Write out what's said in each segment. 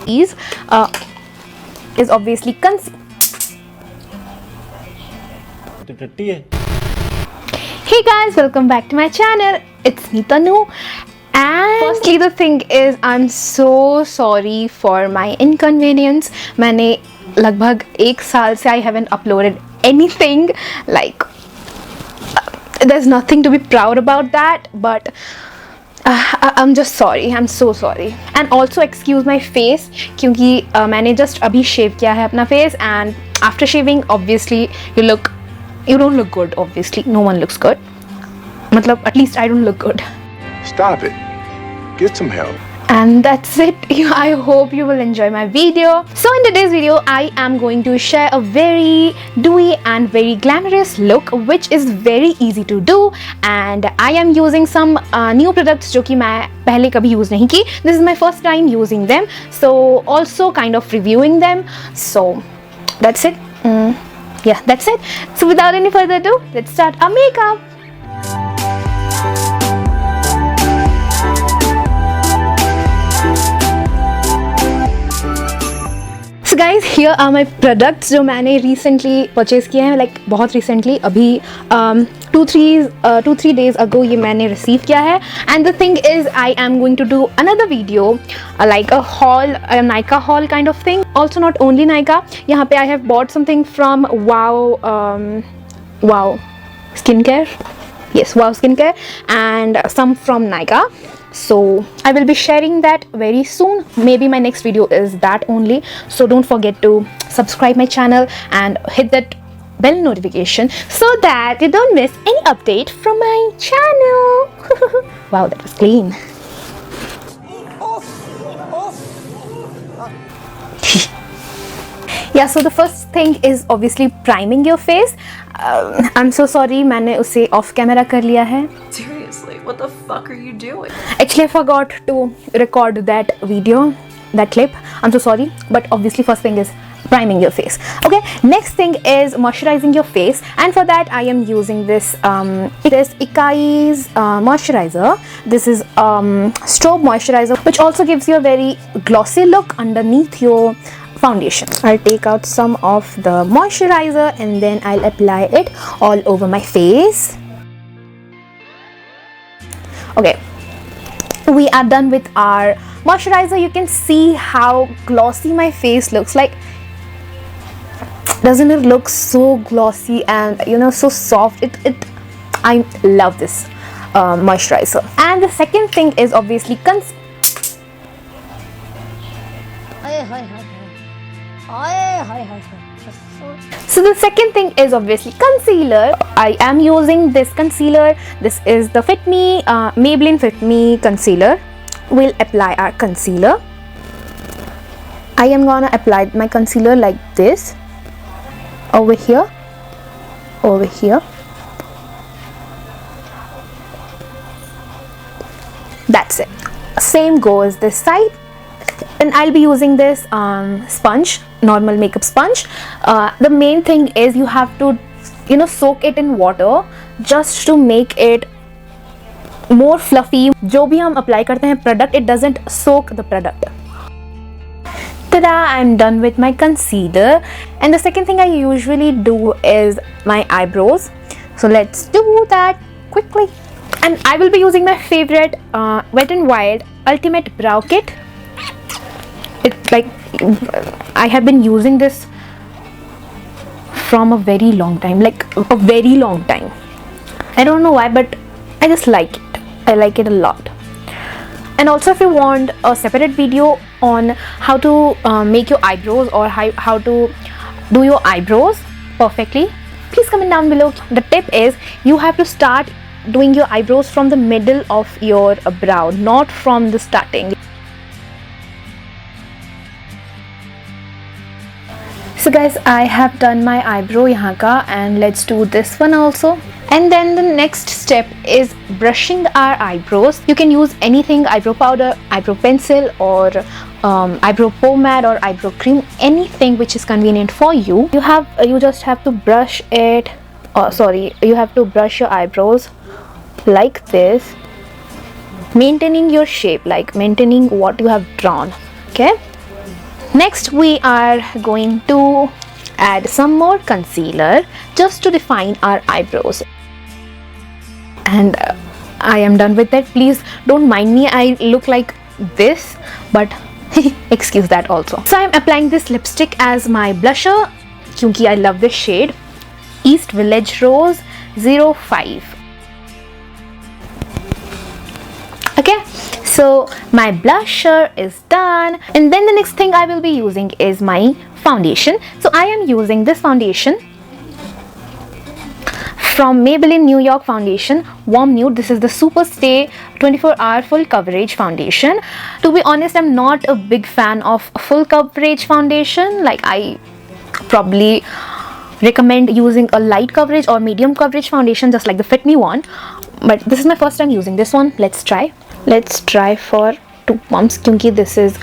is obviously Hey guys, welcome back to my channel. It's me Tanu. And firstly the thing is, I'm so sorry for my inconvenience. मैंने लगभग 1 साल से I haven't uploaded anything. Like there's nothing to be proud about that, but I'm just sorry. I'm so sorry. And also excuse my face क्योंकि मैंने just अभी shave किया है अपना face, and after shaving obviously you don't look good. Obviously no one looks good. मतलब at least I don't look good. Stop it. Get some help. And that's it. I hope you will enjoy my video. So in today's video, I am going to share a very dewy and very glamorous look, which is very easy to do. And I am using some new products जो कि मैं पहले कभी use नहीं की. This is my first time using them. So also kind of reviewing them. So that's it. Yeah, that's it. So without any further ado, let's start our makeup. So guys, here are my products जो मैंने recently purchase किए हैं, like बहुत recently, अभी 2-3 days ago ये मैंने receive किया है. And the thing is, I am going to do another video like a haul, a Nykaa haul kind of thing. Also not only Nykaa, यहाँ पे I have bought something from Wow Skincare. Yes, Wow Skincare, and some from Nykaa. So I will be sharing that very soon. Maybe my next video is that only. So don't forget to subscribe my channel and hit that bell notification so that you don't miss any update from my channel. Wow, that was clean. Yeah, so the first thing is obviously priming your face. I'm so sorry, मैंने उसे off camera कर लिया है. Seriously, what the fuck are you doing? Actually, I forgot to record that video, that clip. I'm so sorry, but obviously first thing is priming your face. Okay, next thing is moisturizing your face, and for that I am using this Ikai's moisturizer. This is strobe moisturizer, which also gives you a very glossy look underneath your foundation. I'll take out some of the moisturizer and then I'll apply it all over my face. Okay, we are done with our moisturizer. You can see how glossy my face looks like. Doesn't it look so glossy and so soft? I love this moisturizer. And the second thing is obviously So the second thing is obviously concealer. I am using this concealer. This is the Fit Me Maybelline Fit Me concealer. We'll apply our concealer. I am gonna apply my concealer like this, over here, over here. That's it. Same goes this side. And I'll be using this sponge, normal makeup sponge. The main thing is you have to soak it in water just to make it more fluffy. जो भी हम apply करते हैं product, it doesn't soak the product. Ta-da! I'm done with my concealer. And the second thing I usually do is my eyebrows. So let's do that quickly. And I will be using my favorite Wet n Wild Ultimate Brow Kit. It's like I have been using this from a very long time, like a very long time. I don't know why, but I just like it. I like it a lot. And also, if you want a separate video on how to make your eyebrows or how to do your eyebrows perfectly, please comment down below. The tip is you have to start doing your eyebrows from the middle of your brow, not from the starting. So guys, I have done my eyebrow यहाँ का, and let's do this one also. And then the next step is brushing our eyebrows. You can use anything, eyebrow powder, eyebrow pencil, or eyebrow pomade or eyebrow cream, anything which is convenient for you. You just have to brush it. You have to brush your eyebrows like this, maintaining your shape, like maintaining what you have drawn. Okay, Next, we are going to add some more concealer just to define our eyebrows. And I am done with that. Please don't mind me, I look like this, but excuse that also. So I am applying this lipstick as my blusher क्योंकि I love this shade, East Village Rose 05. Okay, so my blusher is done, and then the next thing I will be using is my foundation. So I am using this foundation from Maybelline New York Foundation Warm Nude. This is the Super Stay 24-hour full coverage foundation. To be honest, I'm not a big fan of full coverage foundation. Like, I probably recommend using a light coverage or medium coverage foundation, just like the Fit Me one. But this is my first time using this one. Let's try for 2 pumps क्योंकि this is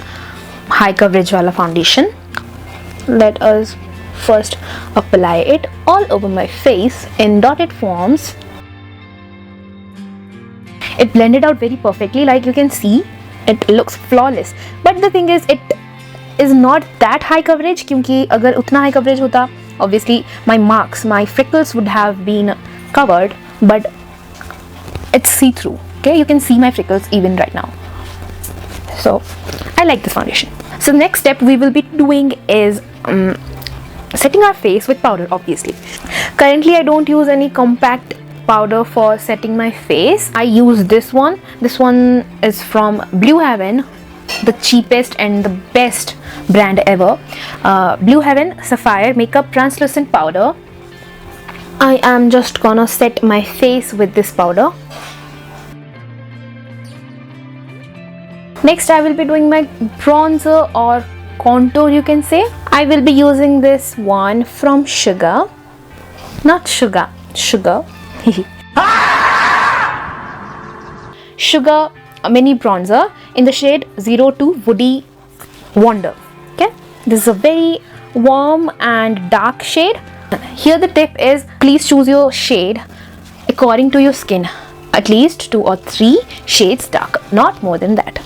high coverage वाला foundation. Let us first apply it all over my face in dotted forms. It blended out very perfectly, like you can see it looks flawless. But the thing is, it is not that high coverage क्योंकि अगर उतना high coverage होता, obviously my freckles would have been covered, but it's see-through. Okay, you can see my freckles even right now. So I like this foundation. So the next step we will be doing is setting our face with powder, obviously. Currently I don't use any compact powder for setting my face. I use this one. This one is from Blue Heaven, the cheapest and the best brand ever. Blue Heaven Sapphire Makeup Translucent Powder. I am just gonna set my face with this powder. Next I will be doing my bronzer or contour, you can say. I will be using this one from Sugar, not Sugar, Sugar. Sugar mini bronzer in the shade 02 Woody Wonder. Okay, this is a very warm and dark shade. Here the tip is, please choose your shade according to your skin, at least 2 or 3 shades dark, not more than that.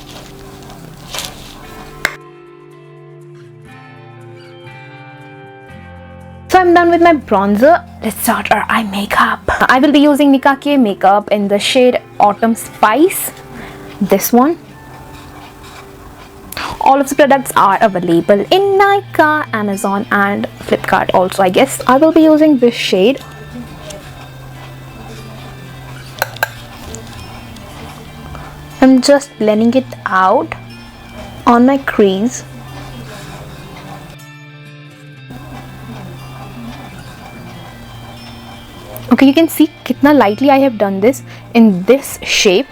So I'm done with my bronzer. Let's start our eye makeup. I will be using Nicka K makeup in the shade Autumn Spice. This one. All of the products are available in Nykaa, Amazon and Flipkart also, I guess. I will be using this shade. I'm just blending it out on my crease. Okay, you can see kitna lightly I have done this in this shape.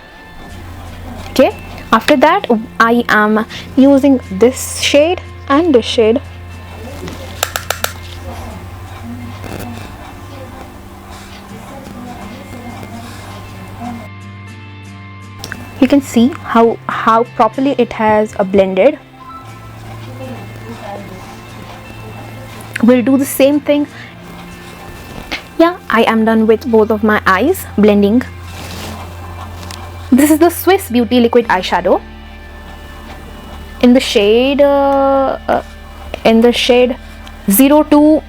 Okay, after that I am using this shade and this shade. You can see how properly it has blended. We'll do the same thing. Yeah, I am done with both of my eyes blending. This is the Swiss Beauty liquid eyeshadow in the shade 02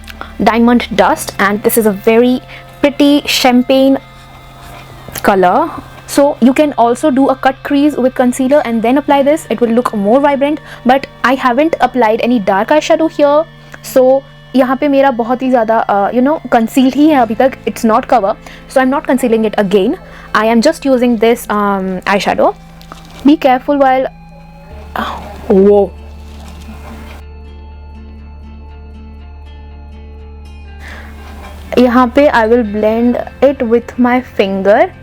Diamond Dust, and this is a very pretty champagne color. So you can also do a cut crease with concealer and then apply this. It will look more vibrant, but I haven't applied any dark eyeshadow here, so यहाँ पे मेरा बहुत ही ज़्यादा concealed ही है अभी तक. It's not cover, so I'm not concealing it again. I am just using this eyeshadow. Be careful while whoa. यहाँ पे I will blend it with my finger.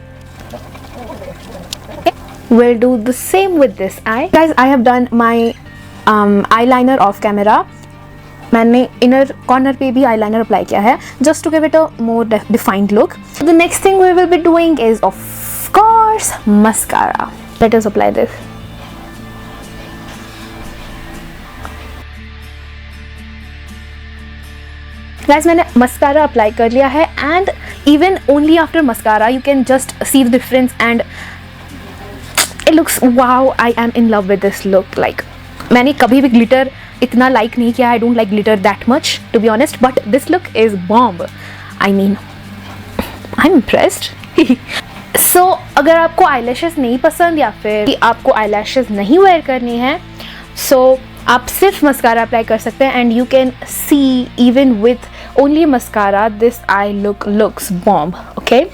We'll do the same with this eye. Guys, I have done my eyeliner off camera. मैंने inner corner पे भी eyeliner apply किया है just to give it a more defined look. The next thing we will be doing is of course mascara. Let us apply this. Guys, मैंने mascara apply कर लिया है and even only after mascara you can just see the difference and it looks wow. I am in love with this look. Like मैंने कभी भी glitter इतना like नहीं किया. I don't like glitter that much to be honest, but this look is bomb. I mean, I'm impressed. So अगर आपको eyelashes नहीं पसंद या फिर आपको eyelashes नहीं wear करनी है, so आप सिर्फ मस्कारा अप्लाई कर सकते हैं. And you can see even with only mascara this eye look looks bomb. Okay,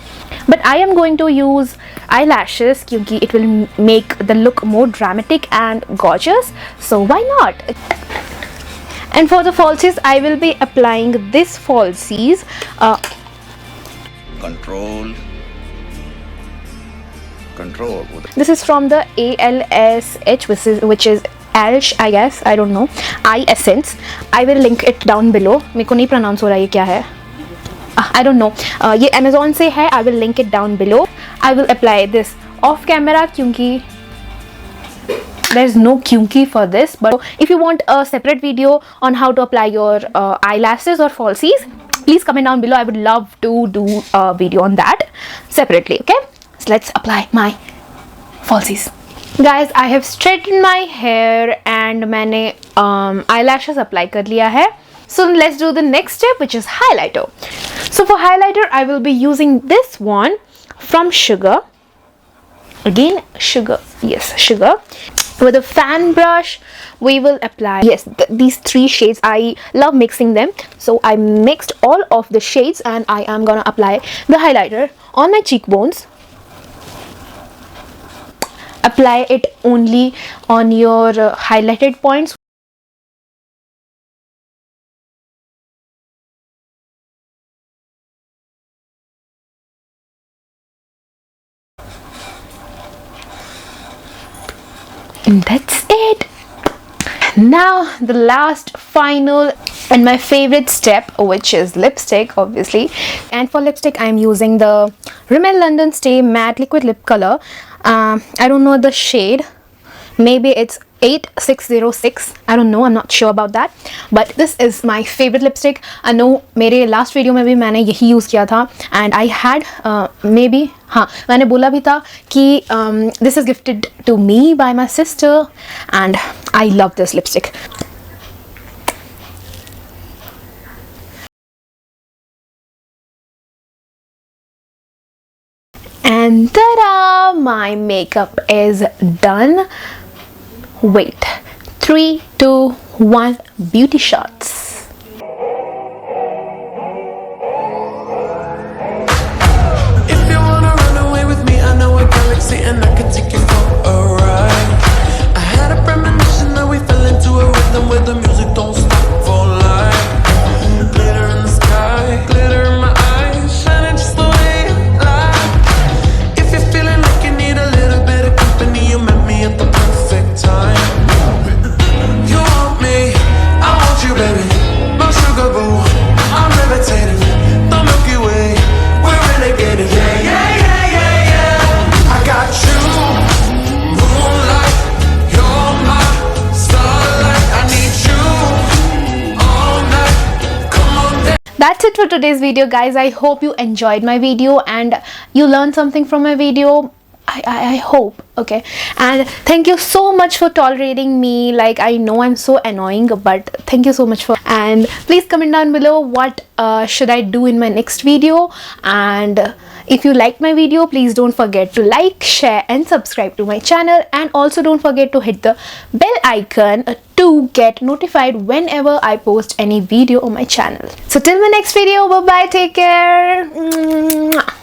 but I am going to use eyelashes क्योंकि it will make the look more dramatic and gorgeous, so why not. And for the falsies I will be applying this falsies. Control. This is from the ALSH, which is Alsh, I guess. I don't know. Eye Essence. I will link it down below. मेरे को नहीं pronounce हो रहा ये क्या है. I don't know. ये Amazon से है. I will link it down below. I will apply this off camera क्योंकि there's no kyunki for this. But if you want a separate video on how to apply your eyelashes or falsies, please comment down below. I would love to do a video on that separately. Okay, so let's apply my falsies. Guys, I have straightened my hair and मैंने eyelashes apply कर लिया है. So let's do the next step, which is highlighter. So for highlighter I will be using this one from Sugar. Again Sugar, yes, Sugar. With a fan brush we will apply, yes, these 3 shades. I love mixing them, so I mixed all of the shades and I am gonna apply the highlighter on my cheekbones. Apply it only on your highlighted points. And that's it. Now the last, final and my favorite step, which is lipstick obviously. And for lipstick I am using the Rimmel London Stay Matte Liquid Lip Color. I don't know the shade, maybe it's 8606, I don't know, I'm not sure about that, but this is my favorite lipstick. I know मेरे last video में भी मैंने यही use किया था, and I had maybe हाँ मैंने बोला भी था कि this is gifted to me by my sister and I love this lipstick. And ta-da! My makeup is done. Wait, 3, 2, 1, beauty shots. If you wanna run away with me, I know a galaxy and I can take you for a ride. I had a premonition that we fell into a rhythm where the music don't stop for life. Glitter in the sky, glitter in my eyes, shining just the way you like. If you're feeling like you need a little bit of company, you met me at the perfect time. You want me, I want you, baby. My sugar boo, I'm levitating. The Milky Way, we're renegading. Yeah, yeah, yeah, yeah, yeah. I got you, moonlight. You're my starlight. I need you all night. Come on, dance. That's it for today's video, guys. I hope you enjoyed my video and you learned something from my video. I hope. Okay, and thank you so much for tolerating me. Like, I know I'm so annoying, but thank you so much for, and please comment down below what should I do in my next video. And if you like my video, please don't forget to like, share and subscribe to my channel, and also don't forget to hit the bell icon to get notified whenever I post any video on my channel. So till my next video, bye bye, take care. Mwah.